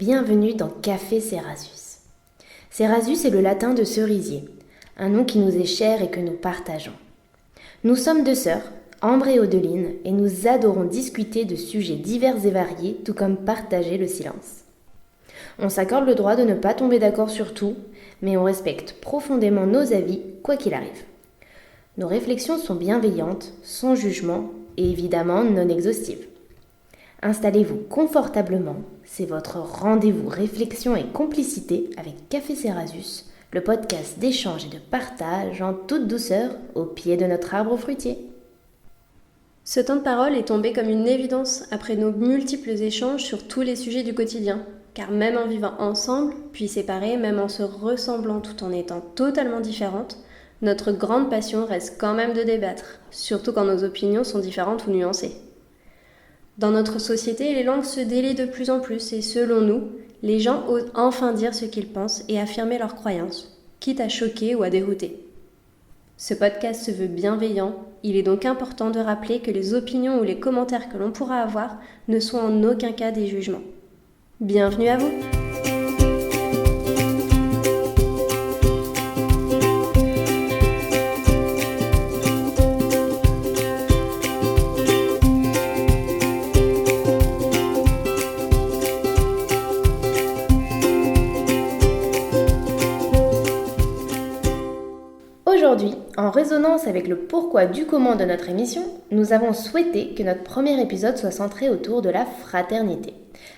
bienvenue dans Café Cerasus. Cerasus est le latin de cerisier, un nom qui nous est cher et que nous partageons. Nous sommes deux sœurs, Ambre et Odeline, et nous adorons discuter de sujets divers et variés, tout comme partager le silence. On s'accorde le droit de ne pas tomber d'accord sur tout, mais on respecte profondément nos avis, quoi qu'il arrive. Nos réflexions sont bienveillantes, sans jugement et évidemment non exhaustives. Installez-vous confortablement, c'est votre rendez-vous réflexion et complicité avec Café Cerasus, le podcast d'échange et de partage en toute douceur au pied de notre arbre fruitier. Ce temps de parole est tombé comme une évidence après nos multiples échanges sur tous les sujets du quotidien. Car même en vivant ensemble, puis séparés, même en se ressemblant tout en étant totalement différentes, notre grande passion reste quand même de débattre, surtout quand nos opinions sont différentes ou nuancées. Dans notre société, les langues se délient de plus en plus et selon nous, les gens osent enfin dire ce qu'ils pensent et affirmer leurs croyances, quitte à choquer ou à dérouter. Ce podcast se veut bienveillant, il est donc important de rappeler que les opinions ou les commentaires que l'on pourra avoir ne sont en aucun cas des jugements. Bienvenue à vous! Aujourd'hui, en résonance avec le pourquoi du comment de notre émission, nous avons souhaité que notre premier épisode soit centré autour de la fraternité.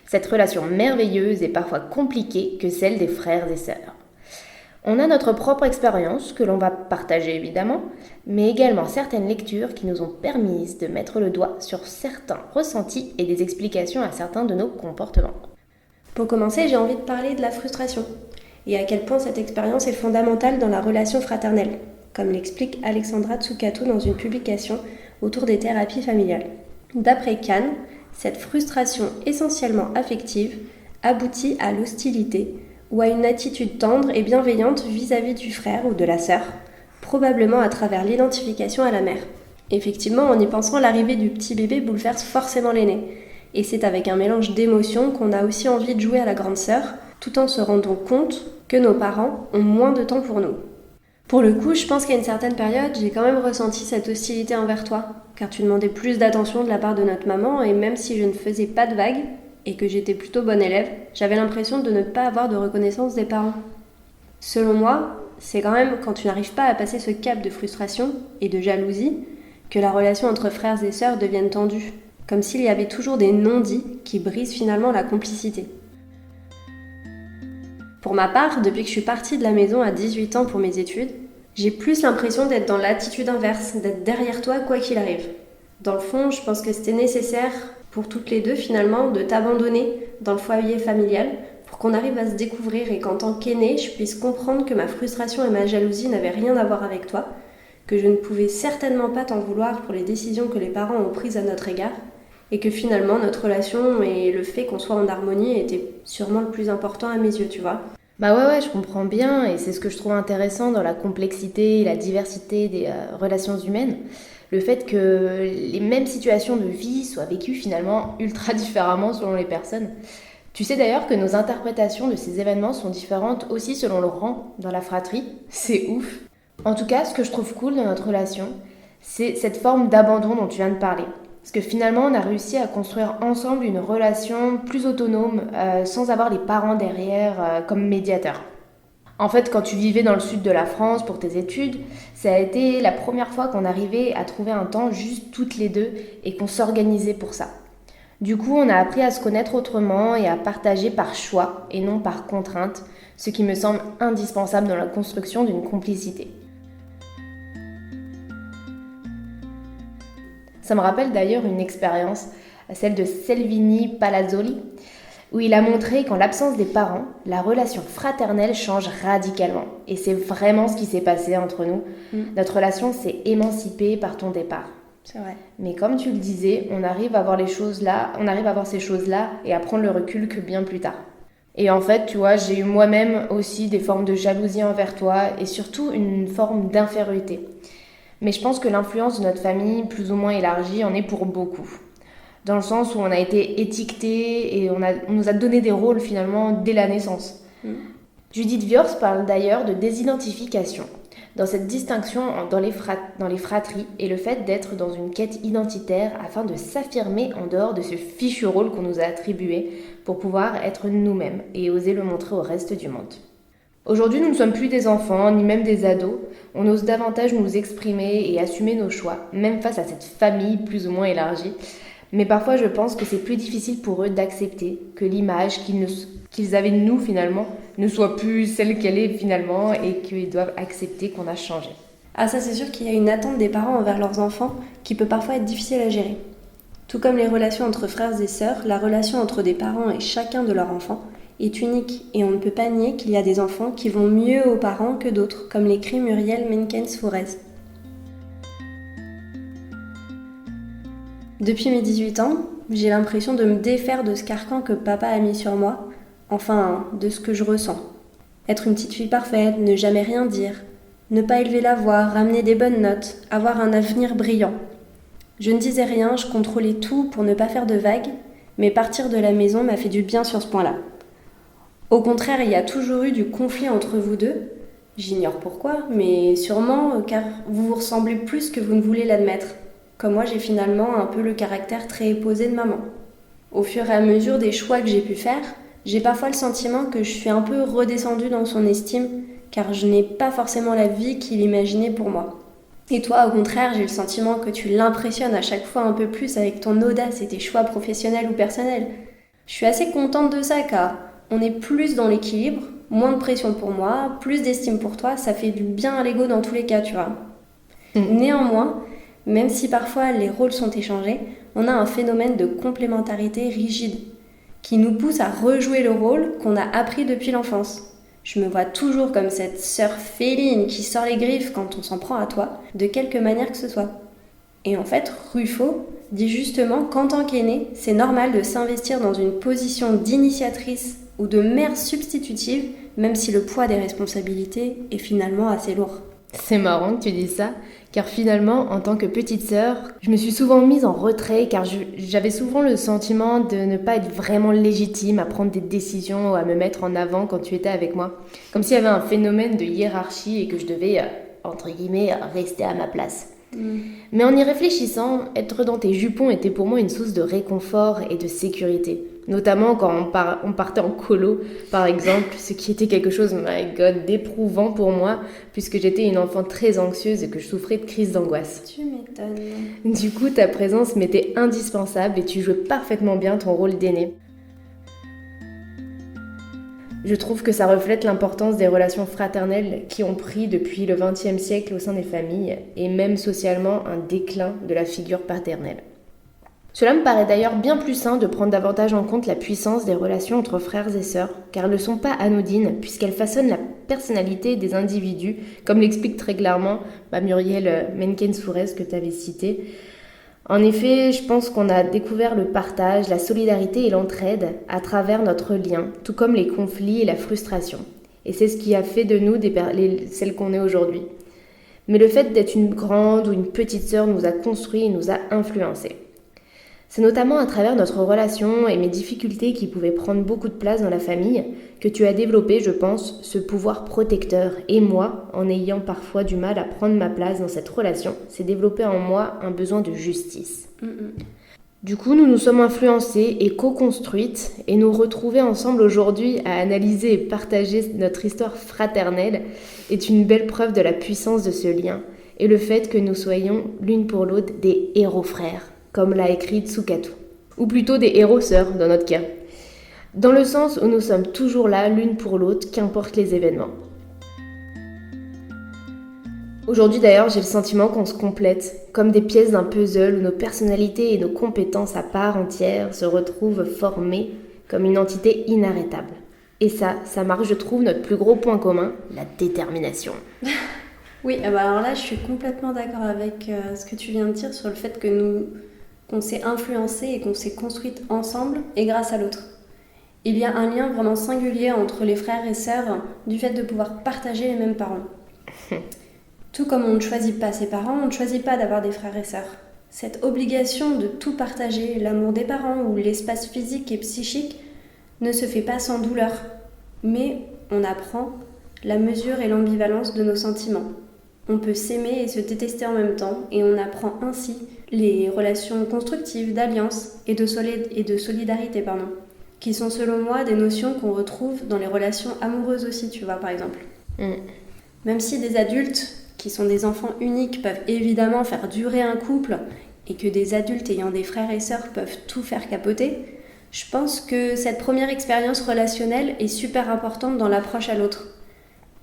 Cette relation merveilleuse et parfois compliquée que celle des frères et sœurs. On a notre propre expérience que l'on va partager évidemment, mais également certaines lectures qui nous ont permis de mettre le doigt sur certains ressentis et des explications à certains de nos comportements. Pour commencer, j'ai envie de parler de la frustration et à quel point cette expérience est fondamentale dans la relation fraternelle, comme l'explique Alexandra Tsukato dans une publication autour des thérapies familiales. D'après Kahn, cette frustration essentiellement affective aboutit à l'hostilité ou à une attitude tendre et bienveillante vis-à-vis du frère ou de la sœur, probablement à travers l'identification à la mère. Effectivement, en y pensant, l'arrivée du petit bébé bouleverse forcément l'aîné. Et c'est avec un mélange d'émotions qu'on a aussi envie de jouer à la grande sœur, tout en se rendant compte que nos parents ont moins de temps pour nous. Pour le coup, je pense qu'à une certaine période, j'ai quand même ressenti cette hostilité envers toi, car tu demandais plus d'attention de la part de notre maman, et même si je ne faisais pas de vagues, et que j'étais plutôt bonne élève, j'avais l'impression de ne pas avoir de reconnaissance des parents. Selon moi, c'est quand même quand tu n'arrives pas à passer ce cap de frustration et de jalousie, que la relation entre frères et sœurs devienne tendue, comme s'il y avait toujours des non-dits qui brisent finalement la complicité. Pour ma part, depuis que je suis partie de la maison à 18 ans pour mes études, j'ai plus l'impression d'être dans l'attitude inverse, d'être derrière toi quoi qu'il arrive. Dans le fond, je pense que c'était nécessaire pour toutes les deux finalement de t'abandonner dans le foyer familial pour qu'on arrive à se découvrir et qu'en tant qu'aînée, je puisse comprendre que ma frustration et ma jalousie n'avaient rien à voir avec toi, que je ne pouvais certainement pas t'en vouloir pour les décisions que les parents ont prises à notre égard et que finalement notre relation et le fait qu'on soit en harmonie était sûrement le plus important à mes yeux, tu vois. Bah ouais, je comprends bien et c'est ce que je trouve intéressant dans la complexité et la diversité des relations humaines. Le fait que les mêmes situations de vie soient vécues finalement ultra différemment selon les personnes. Tu sais d'ailleurs que nos interprétations de ces événements sont différentes aussi selon le rang dans la fratrie. C'est ouf. En tout cas, ce que je trouve cool dans notre relation, c'est cette forme d'abandon dont tu viens de parler. Parce que finalement, on a réussi à construire ensemble une relation plus autonome, sans avoir les parents derrière comme médiateurs. En fait, quand tu vivais dans le sud de la France pour tes études, ça a été la première fois qu'on arrivait à trouver un temps juste toutes les deux et qu'on s'organisait pour ça. Du coup, on a appris à se connaître autrement et à partager par choix et non par contrainte, ce qui me semble indispensable dans la construction d'une complicité. Ça me rappelle d'ailleurs une expérience, celle de Salvini Palazzoli, où il a montré qu'en l'absence des parents, la relation fraternelle change radicalement. Et c'est vraiment ce qui s'est passé entre nous. Notre relation s'est émancipée par ton départ. C'est vrai. Mais comme tu le disais, on arrive à voir ces choses-là et à prendre le recul que bien plus tard. Et en fait, tu vois, j'ai eu moi-même aussi des formes de jalousie envers toi et surtout une forme d'infériorité. Mais je pense que l'influence de notre famille, plus ou moins élargie, en est pour beaucoup. dans le sens où on a été étiqueté et on nous a donné des rôles finalement dès la naissance. Judith Viors parle d'ailleurs de désidentification. Dans cette distinction dans les fratries et le fait d'être dans une quête identitaire afin de s'affirmer en dehors de ce fichu rôle qu'on nous a attribué pour pouvoir être nous-mêmes et oser le montrer au reste du monde. Aujourd'hui, nous ne sommes plus des enfants, ni même des ados. On ose davantage nous exprimer et assumer nos choix, même face à cette famille plus ou moins élargie. Mais parfois, je pense que c'est plus difficile pour eux d'accepter que l'image qu'ils avaient de nous, finalement, ne soit plus celle qu'elle est finalement et qu'ils doivent accepter qu'on a changé. Ah ça, c'est sûr qu'il y a une attente des parents envers leurs enfants qui peut parfois être difficile à gérer. Tout comme les relations entre frères et sœurs, la relation entre des parents et chacun de leurs enfants est unique et on ne peut pas nier qu'il y a des enfants qui vont mieux aux parents que d'autres, comme l'écrit Muriel Menkens-Fourez. Depuis mes 18 ans, j'ai l'impression de me défaire de ce carcan que papa a mis sur moi, enfin, de ce que je ressens. Être une petite fille parfaite, ne jamais rien dire, ne pas élever la voix, ramener des bonnes notes, avoir un avenir brillant. Je ne disais rien, je contrôlais tout pour ne pas faire de vagues, mais partir de la maison m'a fait du bien sur ce point-là. Au contraire, il y a toujours eu du conflit entre vous deux. J'ignore pourquoi, mais sûrement car vous vous ressemblez plus que vous ne voulez l'admettre. Comme moi, j'ai finalement un peu le caractère très posé de maman. Au fur et à mesure des choix que j'ai pu faire, j'ai parfois le sentiment que je suis un peu redescendue dans son estime, car je n'ai pas forcément la vie qu'il imaginait pour moi. Et toi, au contraire, j'ai le sentiment que tu l'impressionnes à chaque fois un peu plus avec ton audace et tes choix professionnels ou personnels. Je suis assez contente de ça, car on est plus dans l'équilibre, moins de pression pour moi, plus d'estime pour toi, ça fait du bien à l'ego dans tous les cas, tu vois. Néanmoins, même si parfois les rôles sont échangés, on a un phénomène de complémentarité rigide qui nous pousse à rejouer le rôle qu'on a appris depuis l'enfance. Je me vois toujours comme cette sœur féline qui sort les griffes quand on s'en prend à toi, de quelque manière que ce soit. Et en fait, Ruffo dit justement qu'en tant qu'aîné, c'est normal de s'investir dans une position d'initiatrice ou de mère substitutive, même si le poids des responsabilités est finalement assez lourd. C'est marrant que tu dises ça, car finalement, en tant que petite sœur, je me suis souvent mise en retrait, car j'avais souvent le sentiment de ne pas être vraiment légitime à prendre des décisions ou à me mettre en avant quand tu étais avec moi. Comme s'il y avait un phénomène de hiérarchie et que je devais, entre guillemets, rester à ma place. Mais en y réfléchissant, être dans tes jupons était pour moi une source de réconfort et de sécurité. Notamment quand on partait en colo, par exemple, ce qui était quelque chose, my God, d'éprouvant pour moi, puisque j'étais une enfant très anxieuse et que je souffrais de crises d'angoisse. Tu m'étonnes. Du coup, ta présence m'était indispensable et tu jouais parfaitement bien ton rôle d'aîné. Je trouve que ça reflète l'importance des relations fraternelles qui ont pris depuis le XXe siècle au sein des familles et même socialement un déclin de la figure paternelle. Cela me paraît d'ailleurs bien plus sain de prendre davantage en compte la puissance des relations entre frères et sœurs, car elles ne sont pas anodines puisqu'elles façonnent la personnalité des individus, comme l'explique très clairement Muriel Menkens-Fourez que tu avais citée. En effet, je pense qu'on a découvert le partage, la solidarité et l'entraide à travers notre lien, tout comme les conflits et la frustration. Et c'est ce qui a fait de nous celles qu'on est aujourd'hui. Mais le fait d'être une grande ou une petite sœur nous a construit et nous a influencés. C'est notamment à travers notre relation et mes difficultés qui pouvaient prendre beaucoup de place dans la famille que tu as développé, je pense, ce pouvoir protecteur. Et moi, en ayant parfois du mal à prendre ma place dans cette relation, c'est développé en moi un besoin de justice. Du coup, nous nous sommes influencés et co-construites et nous retrouver ensemble aujourd'hui à analyser et partager notre histoire fraternelle est une belle preuve de la puissance de ce lien et le fait que nous soyons l'une pour l'autre des héros frères, comme l'a écrit Tsukatu, ou plutôt des héros sœurs dans notre cas, dans le sens où nous sommes toujours là l'une pour l'autre, qu'importe les événements. Aujourd'hui d'ailleurs, j'ai le sentiment qu'on se complète, comme des pièces d'un puzzle où nos personnalités et nos compétences à part entière se retrouvent formées comme une entité inarrêtable. Et ça marque, je trouve, notre plus gros point commun, la détermination. Oui, alors là, je suis complètement d'accord avec ce que tu viens de dire sur le fait que qu'on s'est influencé et qu'on s'est construite ensemble et grâce à l'autre. Il y a un lien vraiment singulier entre les frères et sœurs du fait de pouvoir partager les mêmes parents. Tout comme on ne choisit pas ses parents, on ne choisit pas d'avoir des frères et sœurs. Cette obligation de tout partager, l'amour des parents ou l'espace physique et psychique, ne se fait pas sans douleur, mais on apprend la mesure et l'ambivalence de nos sentiments. On peut s'aimer et se détester en même temps, et on apprend ainsi les relations constructives, d'alliance et de solidarité, qui sont selon moi des notions qu'on retrouve dans les relations amoureuses aussi, tu vois, par exemple. Même si des adultes qui sont des enfants uniques peuvent évidemment faire durer un couple, et que des adultes ayant des frères et sœurs peuvent tout faire capoter, je pense que cette première expérience relationnelle est super importante dans l'approche à l'autre.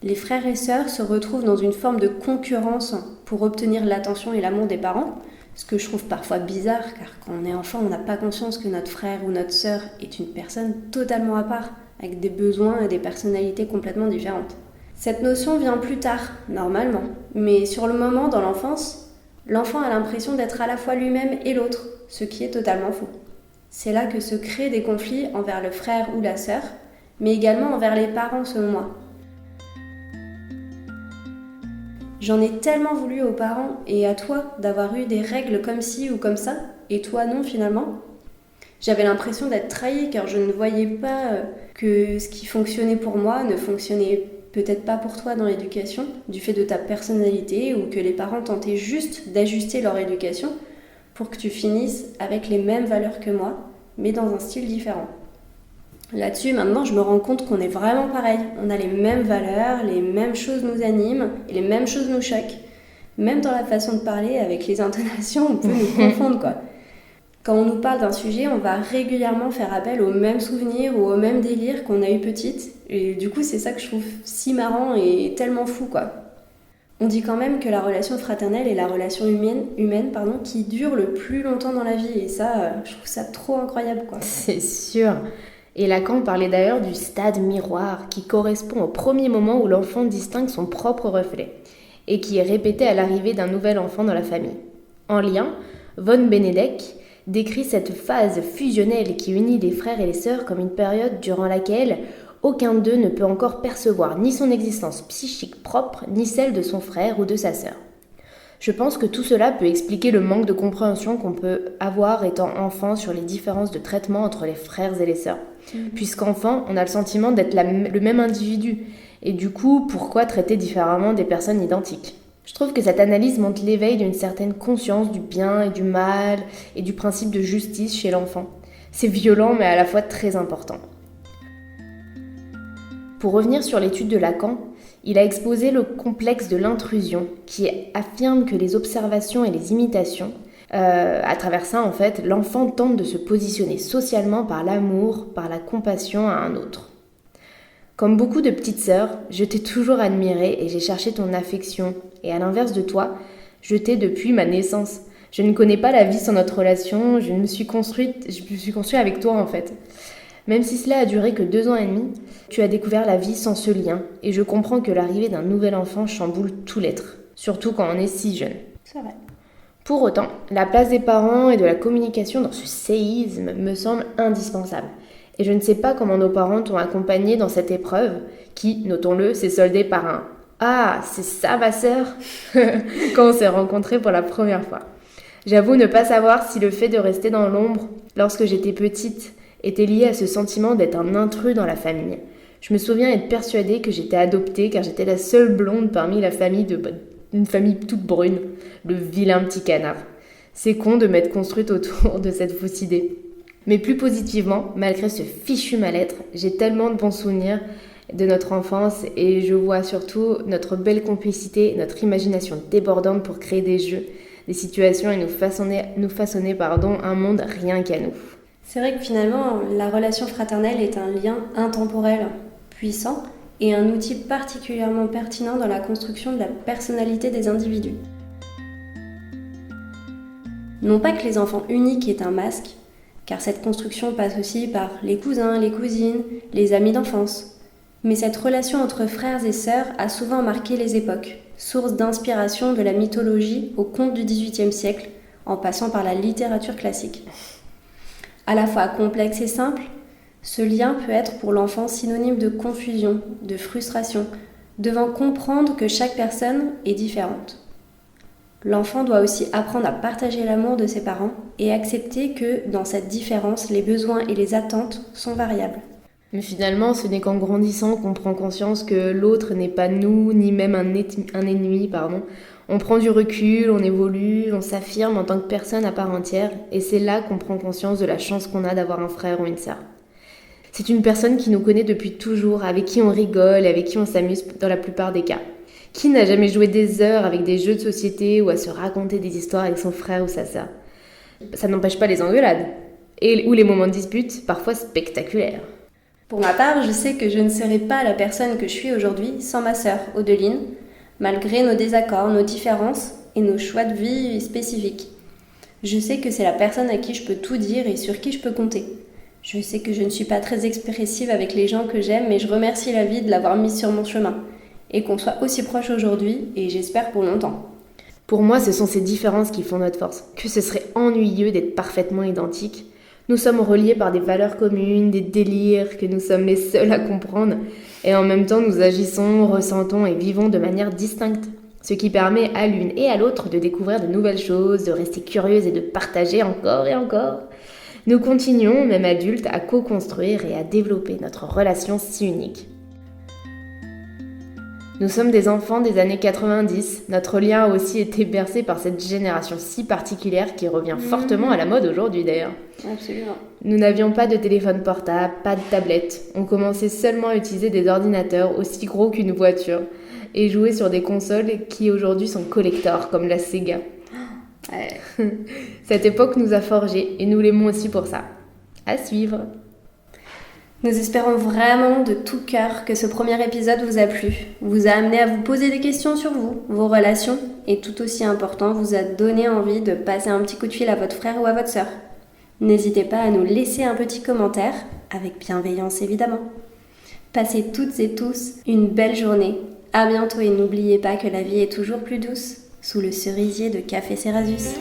Les frères et sœurs se retrouvent dans une forme de concurrence pour obtenir l'attention et l'amour des parents, ce que je trouve parfois bizarre, car quand on est enfant, on n'a pas conscience que notre frère ou notre sœur est une personne totalement à part, avec des besoins et des personnalités complètement différentes. Cette notion vient plus tard, normalement, mais sur le moment, dans l'enfance, l'enfant a l'impression d'être à la fois lui-même et l'autre, ce qui est totalement faux. C'est là que se créent des conflits envers le frère ou la sœur, mais également envers les parents selon moi. J'en ai tellement voulu aux parents et à toi d'avoir eu des règles comme ci ou comme ça, et toi non finalement. J'avais l'impression d'être trahie car je ne voyais pas que ce qui fonctionnait pour moi ne fonctionnait peut-être pas pour toi dans l'éducation, du fait de ta personnalité, ou que les parents tentaient juste d'ajuster leur éducation pour que tu finisses avec les mêmes valeurs que moi, mais dans un style différent. Là-dessus, maintenant, je me rends compte qu'on est vraiment pareil. On a les mêmes valeurs, les mêmes choses nous animent, et les mêmes choses nous choquent. Même dans la façon de parler, avec les intonations, on peut nous confondre, quoi. Quand on nous parle d'un sujet, on va régulièrement faire appel aux mêmes souvenirs ou aux mêmes délires qu'on a eu petite. Et du coup, c'est ça que je trouve si marrant et tellement fou, quoi. On dit quand même que la relation fraternelle est la relation humaine qui dure le plus longtemps dans la vie. Et ça, je trouve ça trop incroyable, quoi. C'est sûr. Et Lacan parlait d'ailleurs du stade miroir, qui correspond au premier moment où l'enfant distingue son propre reflet, et qui est répété à l'arrivée d'un nouvel enfant dans la famille. En lien, von Benedek décrit cette phase fusionnelle qui unit les frères et les sœurs comme une période durant laquelle aucun d'eux ne peut encore percevoir ni son existence psychique propre, ni celle de son frère ou de sa sœur. Je pense que tout cela peut expliquer le manque de compréhension qu'on peut avoir étant enfant sur les différences de traitement entre les frères et les sœurs. Puisqu'enfant, on a le sentiment d'être le même individu. Et du coup, pourquoi traiter différemment des personnes identiques ? Je trouve que cette analyse montre l'éveil d'une certaine conscience du bien et du mal et du principe de justice chez l'enfant. C'est violent mais à la fois très important. Pour revenir sur l'étude de Lacan, il a exposé le complexe de l'intrusion qui affirme que les observations et les imitations, à travers ça en fait, l'enfant tente de se positionner socialement par l'amour, par la compassion à un autre. Comme beaucoup de petites sœurs, je t'ai toujours admirée et j'ai cherché ton affection. Et à l'inverse de toi, je t'ai depuis ma naissance. Je ne connais pas la vie sans notre relation, je me suis construite avec toi en fait. Même si cela a duré que 2 ans et demi, tu as découvert la vie sans ce lien. Et je comprends que l'arrivée d'un nouvel enfant chamboule tout l'être, surtout quand on est si jeune. C'est vrai. Pour autant, la place des parents et de la communication dans ce séisme me semble indispensable. Et je ne sais pas comment nos parents t'ont accompagné dans cette épreuve, qui, notons-le, s'est soldée par un « Ah, c'est ça ma sœur ?» quand on s'est rencontrés pour la première fois. J'avoue ne pas savoir si le fait de rester dans l'ombre lorsque j'étais petite était lié à ce sentiment d'être un intrus dans la famille. Je me souviens être persuadée que j'étais adoptée car j'étais la seule blonde parmi la famille une famille toute brune, le vilain petit canard. C'est con de m'être construite autour de cette fausse idée. Mais plus positivement, malgré ce fichu mal-être, j'ai tellement de bons souvenirs de notre enfance et je vois surtout notre belle complicité, notre imagination débordante pour créer des jeux, des situations et nous façonner un monde rien qu'à nous. C'est vrai que finalement, la relation fraternelle est un lien intemporel, puissant et un outil particulièrement pertinent dans la construction de la personnalité des individus. Non pas que les enfants uniques aient un masque, car cette construction passe aussi par les cousins, les cousines, les amis d'enfance. Mais cette relation entre frères et sœurs a souvent marqué les époques, source d'inspiration de la mythologie aux contes du XVIIIe siècle, en passant par la littérature classique. À la fois complexe et simple, ce lien peut être pour l'enfant synonyme de confusion, de frustration, devant comprendre que chaque personne est différente. L'enfant doit aussi apprendre à partager l'amour de ses parents et accepter que dans cette différence, les besoins et les attentes sont variables. Mais finalement, ce n'est qu'en grandissant qu'on prend conscience que l'autre n'est pas nous, ni même un ennemi, pardon. On prend du recul, on évolue, on s'affirme en tant que personne à part entière, et c'est là qu'on prend conscience de la chance qu'on a d'avoir un frère ou une sœur. C'est une personne qui nous connaît depuis toujours, avec qui on rigole, avec qui on s'amuse dans la plupart des cas. Qui n'a jamais joué des heures avec des jeux de société ou à se raconter des histoires avec son frère ou sa sœur? Ça n'empêche pas les engueulades, ou les moments de dispute, parfois spectaculaires. Pour ma part, je sais que je ne serais pas la personne que je suis aujourd'hui sans ma sœur, Odeline, malgré nos désaccords, nos différences et nos choix de vie spécifiques. Je sais que c'est la personne à qui je peux tout dire et sur qui je peux compter. Je sais que je ne suis pas très expressive avec les gens que j'aime, mais je remercie la vie de l'avoir mise sur mon chemin. Et qu'on soit aussi proches aujourd'hui, et j'espère pour longtemps. Pour moi, ce sont ces différences qui font notre force. Que ce serait ennuyeux d'être parfaitement identiques. Nous sommes reliés par des valeurs communes, des délires que nous sommes les seuls à comprendre. Et en même temps, nous agissons, ressentons et vivons de manière distincte. Ce qui permet à l'une et à l'autre de découvrir de nouvelles choses, de rester curieuse et de partager encore et encore. Nous continuons, même adultes, à co-construire et à développer notre relation si unique. Nous sommes des enfants des années 90. Notre lien a aussi été bercé par cette génération si particulière qui revient fortement à la mode aujourd'hui d'ailleurs. Absolument. Nous n'avions pas de téléphone portable, pas de tablette. On commençait seulement à utiliser des ordinateurs aussi gros qu'une voiture et jouer sur des consoles qui aujourd'hui sont collector comme la Sega. Ouais. Cette époque nous a forgés et nous l'aimons aussi pour ça. À suivre. Nous espérons vraiment de tout cœur que ce premier épisode vous a plu, vous a amené à vous poser des questions sur vous, vos relations, et tout aussi important, vous a donné envie de passer un petit coup de fil à votre frère ou à votre sœur. N'hésitez pas à nous laisser un petit commentaire, avec bienveillance évidemment. Passez toutes et tous une belle journée. À bientôt et n'oubliez pas que la vie est toujours plus douce sous le cerisier de Café Cerasus.